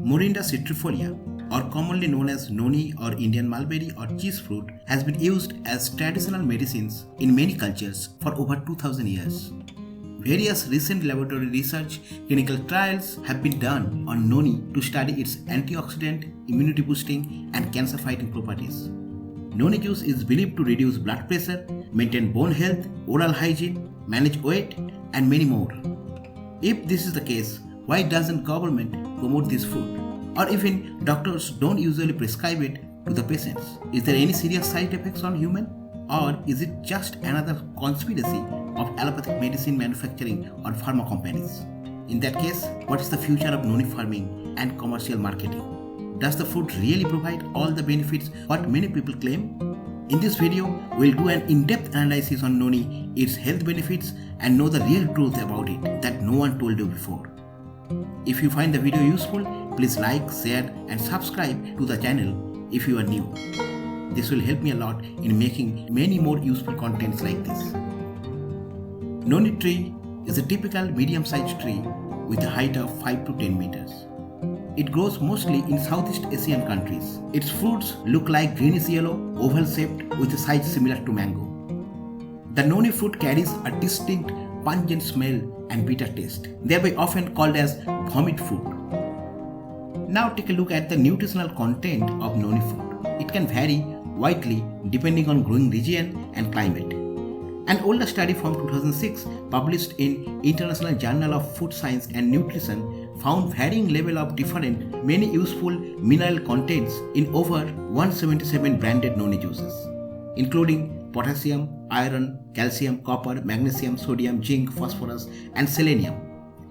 Morinda Citrifolia, or commonly known as noni or Indian mulberry or cheese fruit, has been used as traditional medicines in many cultures for over 2000 years. Various recent laboratory research clinical trials have been done on noni to study its antioxidant, immunity boosting, and cancer fighting properties. Noni juice is believed to reduce blood pressure, maintain bone health, oral hygiene, manage weight, and many more. If this is the case, why doesn't government promote this food? Or even doctors don't usually prescribe it to the patients? Is there any serious side effects on human? Or is it just another conspiracy of allopathic medicine manufacturing or pharma companies? In that case, what is the future of noni farming and commercial marketing? Does the fruit really provide all the benefits what many people claim? In this video, we'll do an in-depth analysis on noni, its health benefits, and know the real truth about it that no one told you before. If you find the video useful, please like, share, and subscribe to the channel if you are new. This will help me a lot in making many more useful contents like this. Noni tree is a typical medium-sized tree with a height of 5 to 10 meters. It grows mostly in Southeast Asian countries. Its fruits look like greenish yellow, oval shaped with a size similar to mango. The noni fruit carries a distinct pungent smell and bitter taste, thereby often called as vomit fruit. Now take a look at the nutritional content of noni fruit. It can vary widely depending on growing region and climate. An older study from 2006 published in International Journal of Food Science and Nutrition found varying level of different many useful mineral contents in over 177 branded noni juices, including potassium, iron, calcium, copper, magnesium, sodium, zinc, phosphorus, and selenium.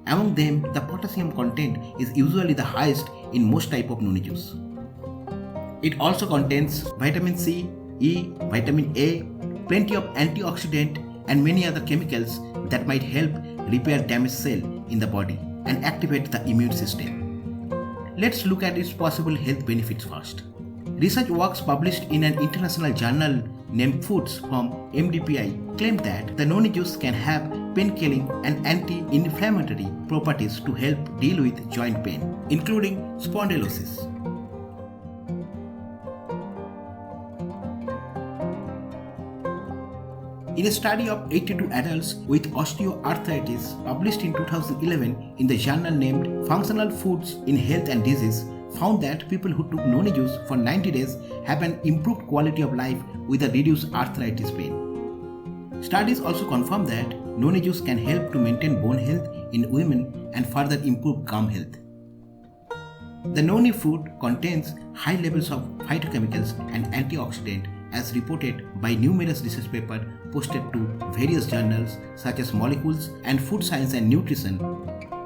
Among them, the potassium content is usually the highest in most type of noni juice. It also contains vitamin C, E, vitamin A, plenty of antioxidant, and many other chemicals that might help repair damaged cell in the body and activate the immune system. Let's look at its possible health benefits first. Research works published in an international journal named Foods from MDPI claimed that the noni juice can have pain-killing and anti-inflammatory properties to help deal with joint pain, including spondylosis. In a study of 82 adults with osteoarthritis published in 2011 in the journal named Functional Foods in Health and Disease, found that people who took noni juice for 90 days have an improved quality of life with a reduced arthritis pain. Studies also confirm that noni juice can help to maintain bone health in women and further improve gum health. The noni fruit contains high levels of phytochemicals and antioxidant as reported by numerous research papers posted to various journals such as Molecules and Food Science and Nutrition.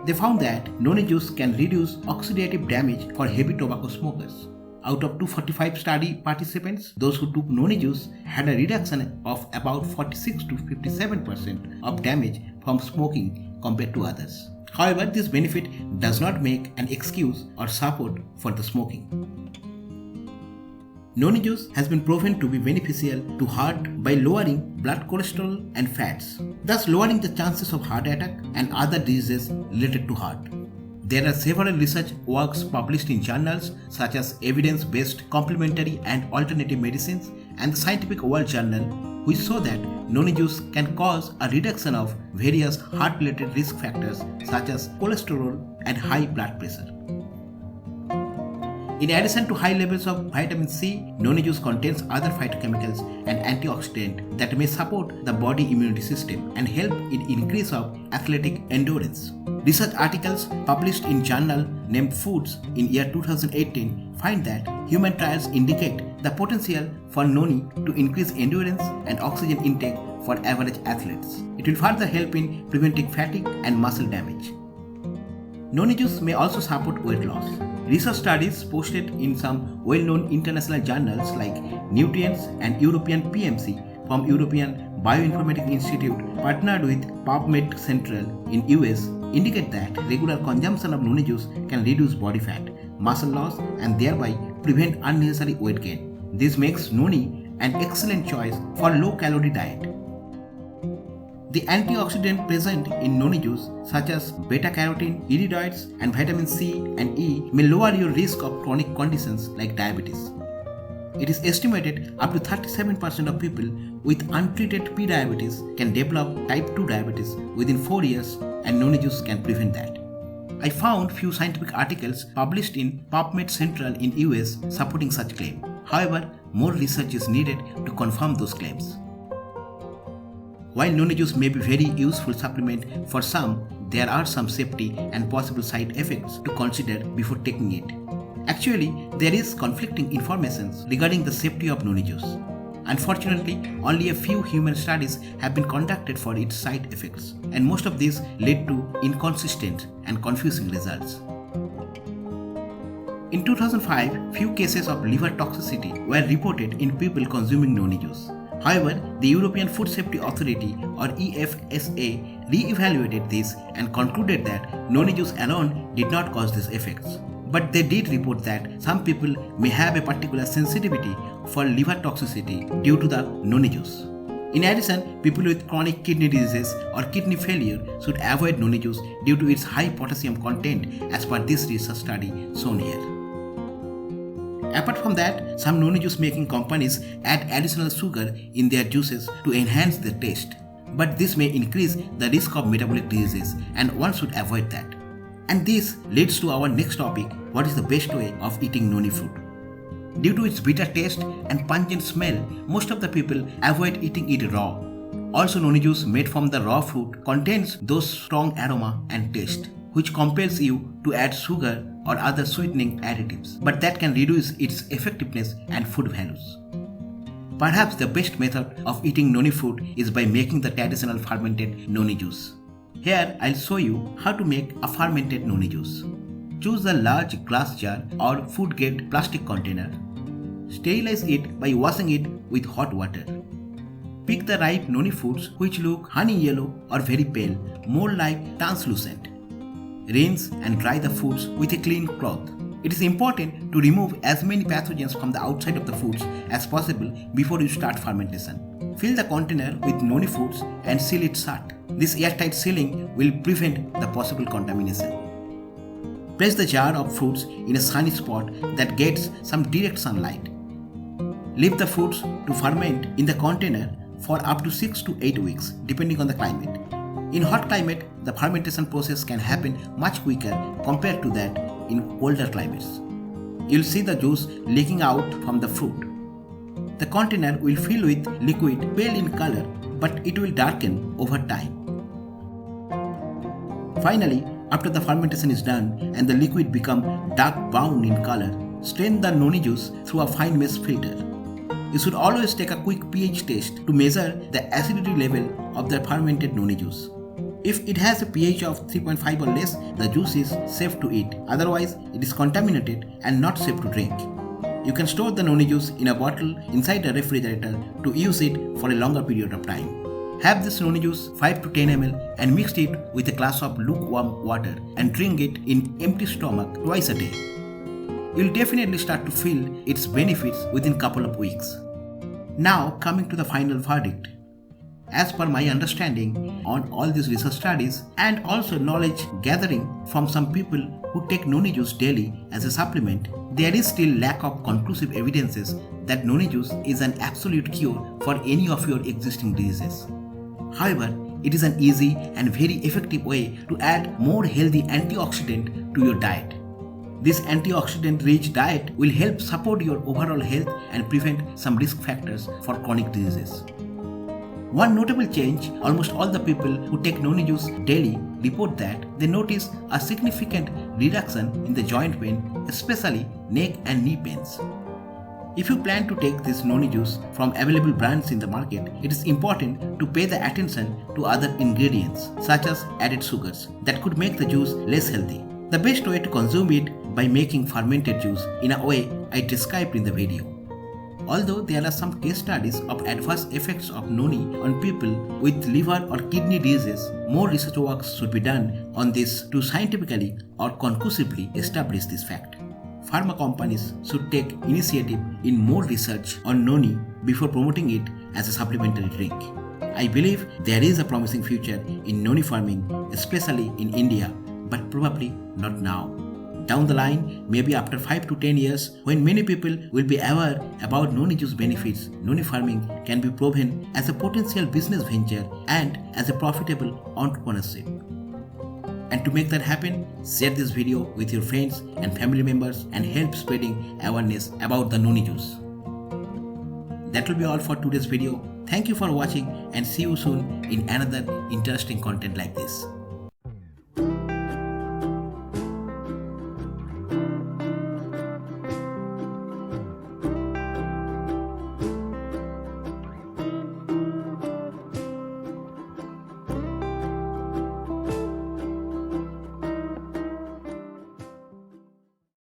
They found that noni juice can reduce oxidative damage for heavy tobacco smokers. Out of 245 study participants, those who took noni juice had a reduction of about 46 to 57% of damage from smoking compared to others. However, this benefit does not make an excuse or support for the smoking. Noni juice has been proven to be beneficial to heart by lowering blood cholesterol and fats, thus lowering the chances of heart attack and other diseases related to heart. There are several research works published in journals such as Evidence-Based Complementary and Alternative Medicines and the Scientific World Journal, which show that noni juice can cause a reduction of various heart-related risk factors such as cholesterol and high blood pressure. In addition to high levels of vitamin C, noni juice contains other phytochemicals and antioxidants that may support the body immunity system and help in increase of athletic endurance. Research articles published in journal named Foods in year 2018 find that human trials indicate the potential for noni to increase endurance and oxygen intake for average athletes. It will further help in preventing fatigue and muscle damage. Noni juice may also support weight loss. Research studies posted in some well-known international journals like Nutrients and European PMC from European Bioinformatics Institute partnered with PubMed Central in US indicate that regular consumption of noni juice can reduce body fat, muscle loss, and thereby prevent unnecessary weight gain. This makes noni an excellent choice for low-calorie diet. The antioxidant present in noni juice, such as beta-carotene, iridoids, and vitamin C and E, may lower your risk of chronic conditions like diabetes. It is estimated up to 37% of people with untreated prediabetes can develop type 2 diabetes within 4 years, and noni juice can prevent that. I found few scientific articles published in PubMed Central in US supporting such claim. However, more research is needed to confirm those claims. While noni juice may be very useful supplement for some, there are some safety and possible side effects to consider before taking it. Actually, there is conflicting information regarding the safety of noni juice. Unfortunately, only a few human studies have been conducted for its side effects, and most of these lead to inconsistent and confusing results. In 2005, few cases of liver toxicity were reported in people consuming noni juice. However, the European Food Safety Authority or EFSA re-evaluated this and concluded that noni juice alone did not cause these effects. But they did report that some people may have a particular sensitivity for liver toxicity due to the noni juice. In addition, people with chronic kidney diseases or kidney failure should avoid noni juice due to its high potassium content as per this research study shown here. Apart from that, some noni juice making companies add additional sugar in their juices to enhance their taste. But this may increase the risk of metabolic diseases, and one should avoid that. And this leads to our next topic: what is the best way of eating noni fruit? Due to its bitter taste and pungent smell, most of the people avoid eating it raw. Also, noni juice made from the raw fruit contains those strong aroma and taste, which compels you to add sugar or other sweetening additives, but that can reduce its effectiveness and food values. Perhaps the best method of eating noni fruit is by making the traditional fermented noni juice. Here I'll show you how to make a fermented noni juice. Choose a large glass jar or food grade plastic container. Sterilize it by washing it with hot water. Pick the ripe noni fruits which look honey yellow or very pale, more like translucent. Rinse and dry the fruits with a clean cloth. It is important to remove as many pathogens from the outside of the fruits as possible before you start fermentation. Fill the container with noni fruits and seal it shut. This airtight sealing will prevent the possible contamination. Place the jar of fruits in a sunny spot that gets some direct sunlight. Leave the fruits to ferment in the container for up to 6 to 8 weeks depending on the climate. In hot climate, the fermentation process can happen much quicker compared to that in colder climates. You'll see the juice leaking out from the fruit. The container will fill with liquid pale in color, but it will darken over time. Finally, after the fermentation is done and the liquid become dark brown in color, strain the noni juice through a fine mesh filter. You should always take a quick pH test to measure the acidity level of the fermented noni juice. If it has a pH of 3.5 or less, the juice is safe to eat. Otherwise, it is contaminated and not safe to drink. You can store the noni juice in a bottle inside a refrigerator to use it for a longer period of time. Have this noni juice 5 to 10 ml and mix it with a glass of lukewarm water and drink it in empty stomach twice a day. You'll definitely start to feel its benefits within a couple of weeks. Now coming to the final verdict. As per my understanding on all these research studies and also knowledge gathering from some people who take noni juice daily as a supplement, there is still lack of conclusive evidences that noni juice is an absolute cure for any of your existing diseases. However, it is an easy and very effective way to add more healthy antioxidant to your diet. This antioxidant-rich diet will help support your overall health and prevent some risk factors for chronic diseases. One notable change: almost all the people who take noni juice daily report that they notice a significant reduction in the joint pain, especially neck and knee pains. If you plan to take this noni juice from available brands in the market, it is important to pay the attention to other ingredients such as added sugars that could make the juice less healthy. The best way to consume it by making fermented juice in a way I described in the video. Although there are some case studies of adverse effects of noni on people with liver or kidney diseases, more research work should be done on this to scientifically or conclusively establish this fact. Pharma companies should take initiative in more research on noni before promoting it as a supplementary drink. I believe there is a promising future in noni farming, especially in India, but probably not now. Down the line, maybe after 5 to 10 years, when many people will be aware about noni juice benefits, noni farming can be proven as a potential business venture and as a profitable entrepreneurship. And to make that happen, share this video with your friends and family members and help spreading awareness about the noni juice. That will be all for today's video. Thank you for watching and see you soon in another interesting content like this.